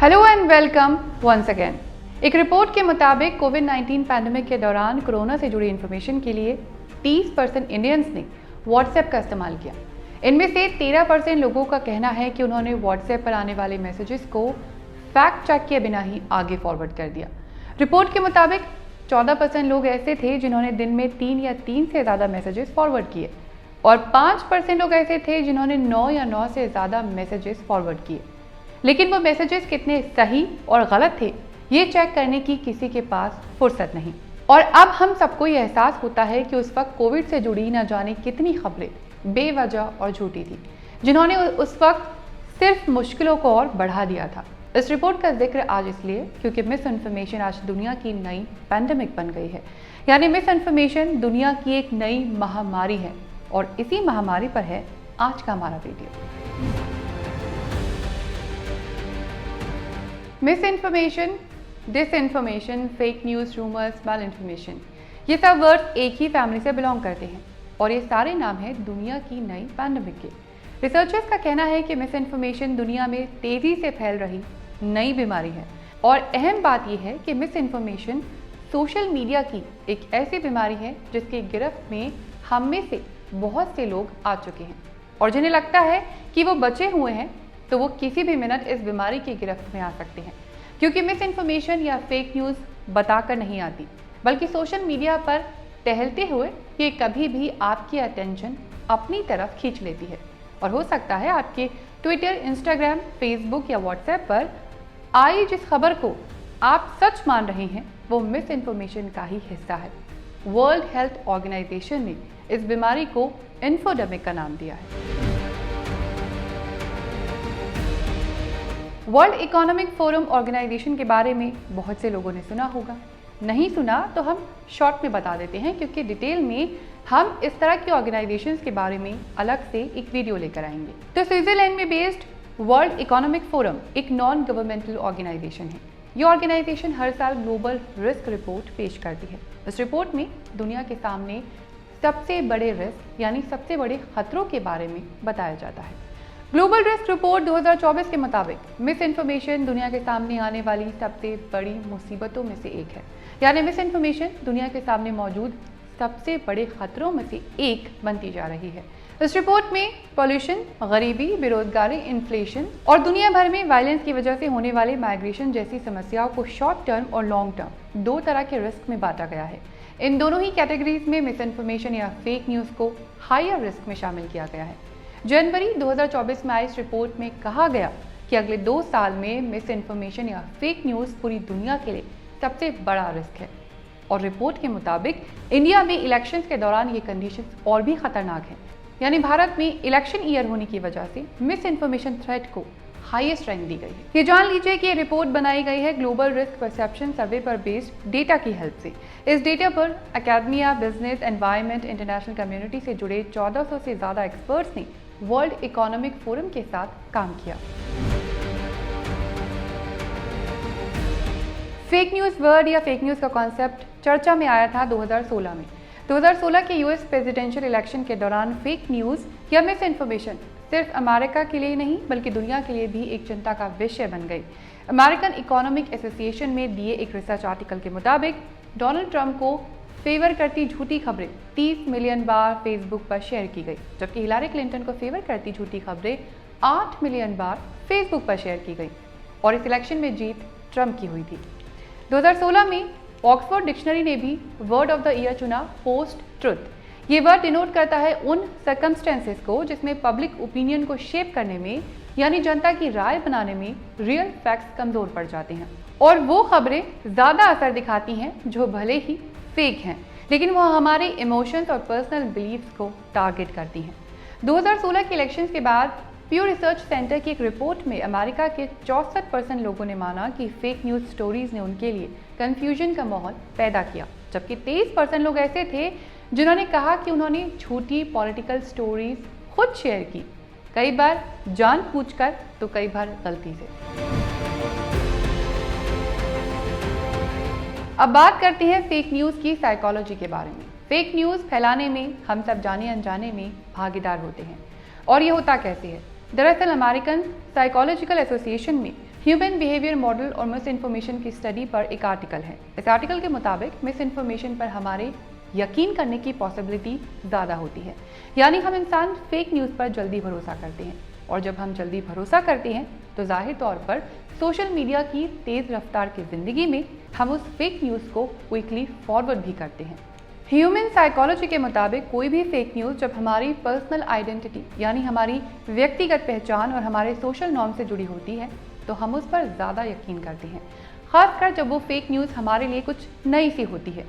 Hello and welcome once again. एक report के मुताबिक कोविड-19 पैंडेमिक के दौरान कोरोना से जुड़ी इन्फॉर्मेशन के लिए 30% इंडियंस ने व्हाट्सएप का इस्तेमाल किया। इनमें से 13% लोगों का कहना है कि उन्होंने व्हाट्सएप पर आने वाले मैसेजेस को फैक्ट चेक किए बिना ही आगे फॉरवर्ड कर दिया। रिपोर्ट के मुताबिक 14% लोग ऐसे थे जिन्होंने दिन में 3 या 3 से ज़्यादा मैसेजेस फॉरवर्ड किए और 5% लोग ऐसे थे जिन्होंने 9 या 9 से ज़्यादा मैसेजेस फॉरवर्ड किए। लेकिन वो मैसेजेस कितने सही और गलत थे ये चेक करने की किसी के पास फुर्सत नहीं। और अब हम सबको ये एहसास होता है कि उस वक्त कोविड से जुड़ी न जाने कितनी खबरें बेवजह और झूठी थी, जिन्होंने उस वक्त सिर्फ मुश्किलों को और बढ़ा दिया था। इस रिपोर्ट का जिक्र आज इसलिए क्योंकि मिस इन्फॉर्मेशन आज दुनिया की नई पैंडेमिक बन गई है। यानी मिस इन्फॉर्मेशन दुनिया की एक नई महामारी है और इसी महामारी पर है आज का हमारा video. Misinformation, disinformation, fake news, rumours, malinformation, ये सब वर्ड्स एक ही फैमिली से बिलोंग करते हैं और ये सारे नाम हैं दुनिया की नई पैंडेमिक के। रिसर्चर्स का कहना है कि मिस इन्फॉर्मेशन दुनिया में तेज़ी से फैल रही नई बीमारी है और अहम बात यह है कि मिस इन्फॉर्मेशन सोशल मीडिया की एक ऐसी बीमारी है जिसकी गिरफ्त में हम में से बहुत से लोग आ चुके हैं और जिन्हें लगता है कि वो बचे हुए हैं तो वो किसी भी मिनट इस बीमारी की गिरफ्त में आ सकते हैं, क्योंकि मिस इन्फॉर्मेशन या फेक न्यूज़ बताकर नहीं आती, बल्कि सोशल मीडिया पर टहलते हुए ये कभी भी आपकी अटेंशन अपनी तरफ खींच लेती है और हो सकता है आपके ट्विटर, इंस्टाग्राम, फेसबुक या व्हाट्सएप पर आई जिस खबर को आप सच मान रहे हैं वो मिस इन्फॉर्मेशन का ही हिस्सा है। वर्ल्ड हेल्थ ऑर्गेनाइजेशन ने इस बीमारी को इन्फोडेमिक का नाम दिया है। वर्ल्ड इकोनॉमिक फोरम ऑर्गेनाइजेशन के बारे में बहुत से लोगों ने सुना होगा, नहीं सुना तो हम शॉर्ट में बता देते हैं क्योंकि डिटेल में हम इस तरह की ऑर्गेनाइजेशंस के बारे में अलग से एक वीडियो लेकर आएंगे। तो स्विट्जरलैंड में बेस्ड वर्ल्ड इकोनॉमिक फोरम एक नॉन गवर्नमेंटल ऑर्गेनाइजेशन है। ये ऑर्गेनाइजेशन हर साल ग्लोबल रिस्क रिपोर्ट पेश करती है। इस रिपोर्ट में दुनिया के सामने सबसे बड़े रिस्क यानी सबसे बड़े खतरों के बारे में बताया जाता है। ग्लोबल रिस्क रिपोर्ट 2024 के मुताबिक मिस इन्फॉर्मेशन दुनिया के सामने आने वाली सबसे बड़ी मुसीबतों में से एक है। यानी मिस इन्फॉर्मेशन दुनिया के सामने मौजूद सबसे बड़े खतरों में से एक बनती जा रही है। इस रिपोर्ट में पॉल्यूशन, गरीबी, बेरोजगारी, इन्फ्लेशन और दुनिया भर में वायलेंस की वजह से होने वाले माइग्रेशन जैसी समस्याओं को शॉर्ट टर्म और लॉन्ग टर्म दो तरह के रिस्क में बांटा गया है। इन दोनों ही कैटेगरीज में मिस इन्फॉर्मेशन या फेक न्यूज़ को हायर रिस्क में शामिल किया गया है। जनवरी 2024 में आई इस रिपोर्ट में कहा गया कि अगले 2 साल में मिस इन्फॉर्मेशन या फेक न्यूज़ पूरी दुनिया के लिए सबसे बड़ा रिस्क है और रिपोर्ट के मुताबिक इंडिया में इलेक्शंस के दौरान ये कंडीशंस और भी खतरनाक हैं। यानी भारत में इलेक्शन ईयर होने की वजह से मिस इन्फॉर्मेशन थ्रेट को हाईएस्ट रैंक दी गई है। ये जान लीजिए कि ये रिपोर्ट बनाई गई है ग्लोबल रिस्क परसेप्शन सर्वे पर बेस्ड डेटा की हेल्प से। इस डेटा पर academia, business, environment, international community से जुड़े 1400 से ज़्यादा एक्सपर्ट्स ने वर्ल्ड इकोनॉमिक फोरम के साथ काम किया। फेक न्यूज़ वर्ड या फेक न्यूज़ का कॉन्सेप्ट चर्चा में आया था 2016 में। 2016 के यूएस प्रेसिडेंशियल इलेक्शन के दौरान फेक न्यूज़ या मिस इन्फॉर्मेशन सिर्फ अमेरिका के लिए नहीं बल्कि दुनिया के लिए भी एक चिंता का विषय बन गई। अमेरिकन इकोनॉमिक एसोसिएशन में दिए एक रिसर्च आर्टिकल के मुताबिक डोनाल्ड ट्रंप को फेवर करती झूठी खबरें 30 मिलियन बार फेसबुक पर शेयर की गई, जबकि हिलारी क्लिंटन को फेवर करती झूठी खबरें 8 मिलियन बार फेसबुक पर शेयर की गई और इस इलेक्शन में जीत ट्रंप की हुई थी। 2016 में ऑक्सफोर्ड डिक्शनरी ने भी वर्ड ऑफ द ईयर चुना पोस्ट ट्रुथ। ये वर्ड डिनोट करता है उन सर्कमस्टेंसेस को जिसमें पब्लिक ओपिनियन को शेप करने में यानी जनता की राय बनाने में रियल फैक्ट्स कमजोर पड़ जाते हैं और वो खबरें ज़्यादा असर दिखाती हैं जो भले ही फेक हैं लेकिन वह हमारे इमोशंस और पर्सनल बिलीफ्स को टारगेट करती हैं। 2016 के इलेक्शंस के बाद प्यू रिसर्च सेंटर की एक रिपोर्ट में अमेरिका के 64% लोगों ने माना कि फेक न्यूज़ स्टोरीज ने उनके लिए कंफ्यूजन का माहौल पैदा किया, जबकि 23% लोग ऐसे थे जिन्होंने कहा कि उन्होंने झूठी पॉलिटिकल स्टोरीज खुद शेयर की, कई बार जानबूझकर तो कई बार गलती से। अब बात करते हैं फेक न्यूज़ की साइकोलॉजी के बारे में। फेक न्यूज़ फैलाने में हम सब जाने अनजाने में भागीदार होते हैं और ये होता कैसे है। दरअसल अमेरिकन साइकोलॉजिकल एसोसिएशन में ह्यूमन बिहेवियर मॉडल और मिस इन्फॉर्मेशन की स्टडी पर एक आर्टिकल है। इस आर्टिकल के मुताबिक मिस इन्फॉर्मेशन पर हमारे यकीन करने की पॉसिबिलिटी ज़्यादा होती है, यानी हम इंसान फेक न्यूज़ पर जल्दी भरोसा करते हैं, और जब हम जल्दी भरोसा करते हैं तो जाहिर तौर पर सोशल मीडिया की तेज़ रफ्तार की ज़िंदगी में हम उस फेक न्यूज़ को क्विकली फॉरवर्ड भी करते हैं। ह्यूमन साइकोलॉजी के मुताबिक कोई भी फेक न्यूज़ जब हमारी पर्सनल आइडेंटिटी यानी हमारी व्यक्तिगत पहचान और हमारे सोशल नॉर्म से जुड़ी होती है तो हम उस पर ज़्यादा यकीन करते हैं, खासकर जब वो फेक न्यूज़ हमारे लिए कुछ नई सी होती है,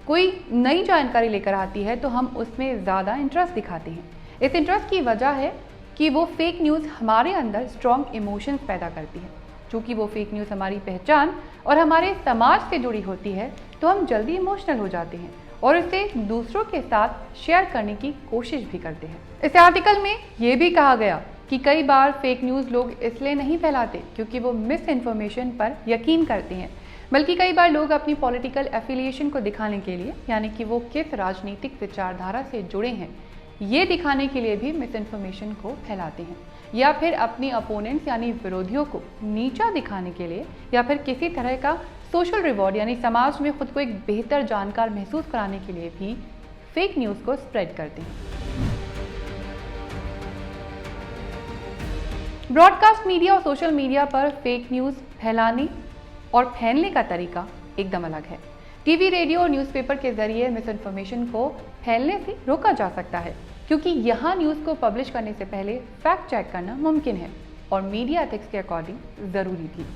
कोई नई जानकारी लेकर आती है तो हम उसमें ज़्यादा इंटरेस्ट दिखाते हैं। इस इंटरेस्ट की वजह है कि वो फेक न्यूज़ हमारे अंदर स्ट्रॉन्ग इमोशंस पैदा करती है। चूँकि वो फेक न्यूज़ हमारी पहचान और हमारे समाज से जुड़ी होती है तो हम जल्दी इमोशनल हो जाते हैं और इसे दूसरों के साथ शेयर करने की कोशिश भी करते हैं। इस आर्टिकल में ये भी कहा गया कि कई बार फेक न्यूज़ लोग इसलिए नहीं फैलाते क्योंकि वो मिस इन्फॉर्मेशन पर यकीन करते हैं, बल्कि कई बार लोग अपनी पॉलिटिकल एफिलिएशन को दिखाने के लिए, यानी कि वो किस राजनीतिक विचारधारा से जुड़े हैं, ये दिखाने के लिए भी मिस इन्फॉर्मेशन को फैलाते हैं, या फिर अपनी अपोनेंट्स यानी विरोधियों को नीचा दिखाने के लिए, या फिर किसी तरह का सोशल रिवॉर्ड यानी समाज में खुद को एक बेहतर जानकार महसूस कराने के लिए भी फेक न्यूज़ को स्प्रेड करते हैं। ब्रॉडकास्ट मीडिया और सोशल मीडिया पर फेक न्यूज़ फैलाने और फैलने का तरीका एकदम अलग है। टीवी, रेडियो और न्यूज़पेपर के जरिए मिस इन्फॉर्मेशन को फैलने से रोका जा सकता है, क्योंकि यहाँ न्यूज़ को पब्लिश करने से पहले फैक्ट चेक करना मुमकिन है और मीडिया एथिक्स के अकॉर्डिंग ज़रूरी भी।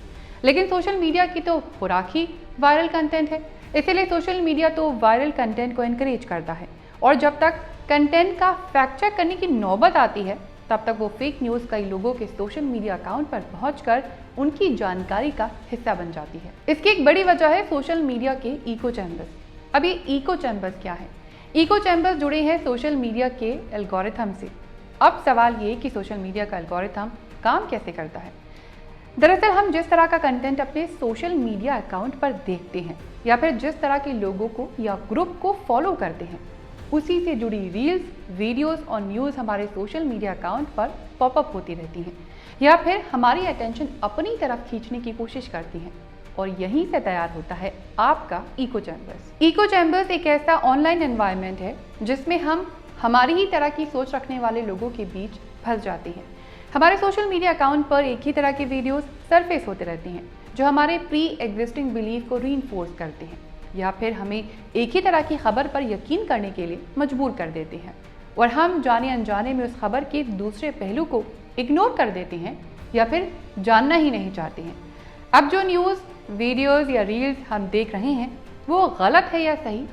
लेकिन सोशल मीडिया की तो खुराक ही वायरल कंटेंट है, इसीलिए सोशल मीडिया तो वायरल कंटेंट को एनकरेज करता है, और जब तक कंटेंट का फैक्ट चेक करने की नौबत आती है तब तक वो फेक न्यूज़ कई लोगों के सोशल मीडिया अकाउंट पर पहुंचकर उनकी जानकारी का हिस्सा बन जाती है। इसकी एक बड़ी वजह है सोशल मीडिया के इको चैम्बर्स। अब ये इको चैम्बर्स क्या है? इको चैम्बर्स जुड़े हैं सोशल मीडिया के एल्गोरिथम से। अब सवाल ये कि सोशल मीडिया का एल्गोरिथम काम कैसे करता है? दरअसल हम जिस तरह का कंटेंट अपने सोशल मीडिया अकाउंट पर देखते हैं या फिर जिस तरह के लोगों को या ग्रुप को फॉलो करते हैं, उसी से जुड़ी रील्स, वीडियोस और न्यूज़ हमारे सोशल मीडिया अकाउंट पर पॉपअप होती रहती हैं या फिर हमारी अटेंशन अपनी तरफ खींचने की कोशिश करती हैं, और यहीं से तैयार होता है आपका इको चैम्बर्स। इको चैम्बर्स एक ऐसा ऑनलाइन एनवायरनमेंट है जिसमें हम हमारी ही तरह की सोच रखने वाले लोगों के बीच फंस जाते हैं। हमारे सोशल मीडिया अकाउंट पर एक ही तरह के वीडियोस सरफेस होते रहते हैं जो हमारे प्री एग्जिस्टिंग बिलीफ को रीइंफोर्स करते हैं या फिर हमें एक ही तरह की खबर पर यकीन करने के लिए मजबूर कर देते हैं, और हम जाने अनजाने में उस खबर के दूसरे पहलू को इग्नोर कर देते हैं या फिर जानना ही नहीं चाहते हैं। अब जो न्यूज़, वीडियोस या रील्स हम देख रहे हैं वो गलत है या सही,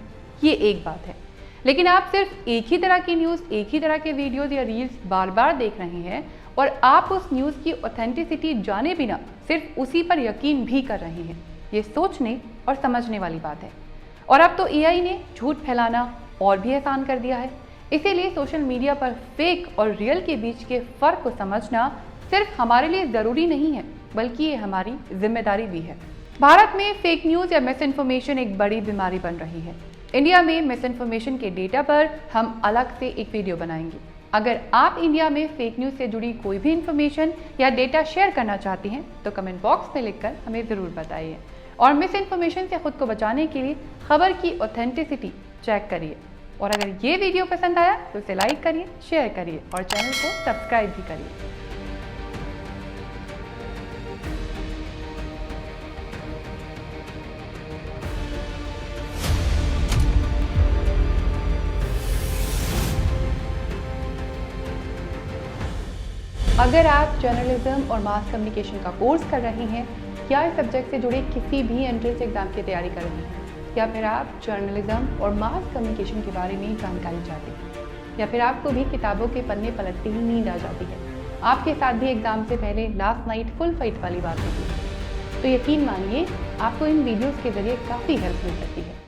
ये एक बात है, लेकिन आप सिर्फ एक ही तरह की न्यूज़, एक ही तरह के वीडियोस या रील्स बार बार देख रहे हैं और आप उस न्यूज़ की ऑथेंटिसिटी जाने बिना सिर्फ उसी पर यकीन भी कर रहे हैं। ये सोचने और समझने वाली बात है। और अब तो एआई ने झूठ फैलाना और भी आसान कर दिया है, इसीलिए सोशल मीडिया पर फेक और रियल के बीच के फ़र्क को समझना सिर्फ हमारे लिए ज़रूरी नहीं है, बल्कि ये हमारी जिम्मेदारी भी है। भारत में फेक न्यूज़ या मिस इन्फॉर्मेशन एक बड़ी बीमारी बन रही है। इंडिया में मिस इन्फॉर्मेशन के डेटा पर हम अलग से एक वीडियो बनाएंगे। अगर आप इंडिया में फेक न्यूज़ से जुड़ी कोई भी इन्फॉर्मेशन या डेटा शेयर करना चाहते हैं तो कमेंट बॉक्स में लिखकर हमें ज़रूर बताइए। और मिस इन्फॉर्मेशन से खुद को बचाने के लिए खबर की ऑथेंटिसिटी चेक करिए। और अगर ये वीडियो पसंद आया तो इसे लाइक करिए, शेयर करिए और चैनल को सब्सक्राइब भी करिए। अगर आप जर्नलिज्म और मास कम्युनिकेशन का कोर्स कर रहे हैं या इस सब्जेक्ट से जुड़े किसी भी एंट्रेंस एग्जाम की तैयारी कर रहे हैं, या फिर आप जर्नलिज्म और मास कम्युनिकेशन के बारे में जानकारी चाहते हैं, या फिर आपको भी किताबों के पन्ने पलटते ही नींद आ जाती है, आपके साथ भी एग्जाम से पहले लास्ट नाइट फुल फाइट वाली बात होती है, तो यकीन मानिए आपको इन वीडियोस के जरिए काफ़ी हेल्प मिल सकती है।